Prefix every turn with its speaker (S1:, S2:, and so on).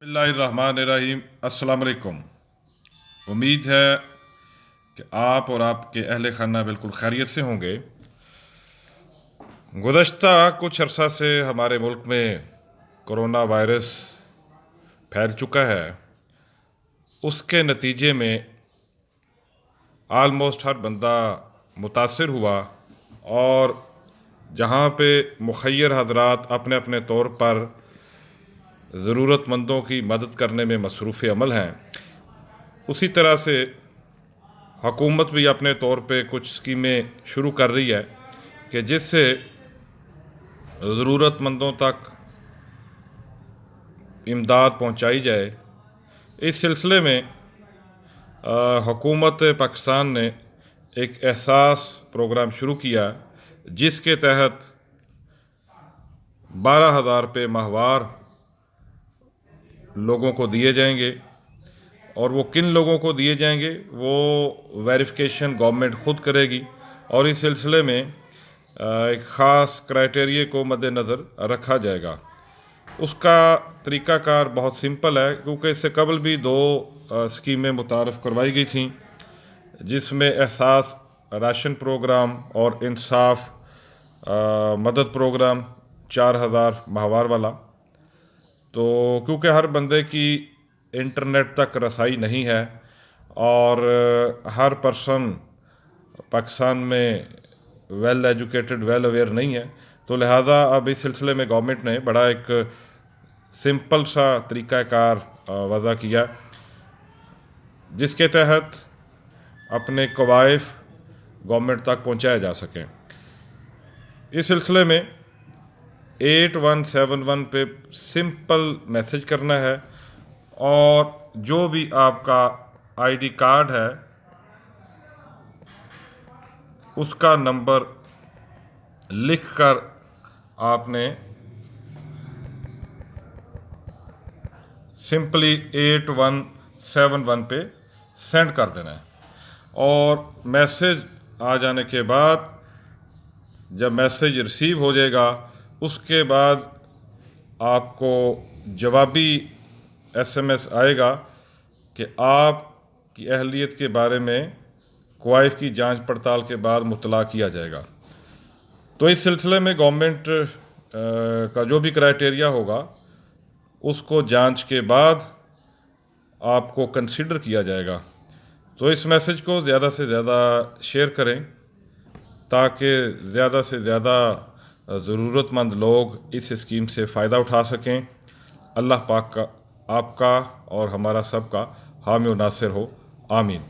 S1: बिस्मिल्लाहिर्रहमानिर्रहीम। अस्सलाम वालेकुम। उम्मीद है कि आप और आपके अहल खाना बिल्कुल खैरियत से होंगे। गुज़श्ता कुछ अरसा से हमारे मुल्क में कोरोना वायरस फैल चुका है। उसके नतीजे में आलमोस्ट हर बंदा मुतासिर हुआ और जहाँ पे मुखय्यर हजरात अपने अपने तौर पर ज़रूरतमंदों की मदद करने में मसरूफ़ अमल हैं, उसी तरह से हुकूमत भी अपने तौर पे कुछ स्कीमें शुरू कर रही है कि जिससे ज़रूरतमंदों तक इमदाद पहुंचाई जाए। इस सिलसिले में हुकूमत पाकिस्तान ने एक एहसास प्रोग्राम शुरू किया जिसके तहत 12,000 रुपये माहवार लोगों को दिए जाएंगे। और वो किन लोगों को दिए जाएंगे वो वेरिफिकेशन गवर्नमेंट ख़ुद करेगी। और इस सिलसिले में एक ख़ास क्राइटेरिया को मद्देनज़र रखा जाएगा। उसका तरीक़ाकार बहुत सिंपल है, क्योंकि इससे कबल भी दो स्कीमें मुतारफ़ करवाई गई थीं, जिसमें एहसास राशन प्रोग्राम और इंसाफ मदद प्रोग्राम 4,000 माहवार वाला। तो क्योंकि हर बंदे की इंटरनेट तक रसाई नहीं है और हर पर्सन पाकिस्तान में वेल एजुकेटेड वेल अवेयर नहीं है, तो लिहाजा अब इस सिलसिले में गवर्नमेंट ने बड़ा एक सिंपल सा तरीक़ाकार वज़ा किया, जिसके तहत अपने कवायफ गवर्नमेंट तक पहुंचाया जा सकें। इस सिलसिले में 8171 पे सिंपल मैसेज करना है और जो भी आपका आईडी कार्ड है उसका नंबर लिखकर आपने सिंपली 8171 पे सेंड कर देना है। और मैसेज आ जाने के बाद जब मैसेज रिसीव हो जाएगा, उसके बाद आपको जवाबी SMS आएगा कि आपकी अहलियत के बारे में क्वाइफ की जांच पड़ताल के बाद मुतला किया जाएगा। तो इस सिलसिले में गवर्नमेंट का जो भी क्राइटेरिया होगा उसको जांच के बाद आपको कंसीडर किया जाएगा। तो इस मैसेज को ज़्यादा से ज़्यादा शेयर करें ताकि ज़्यादा से ज़्यादा ज़रूरतमंद लोग इस स्कीम से फ़ायदा उठा सकें। अल्लाह पाक का आपका और हमारा सबका हामी और नासिर हो। आमीन।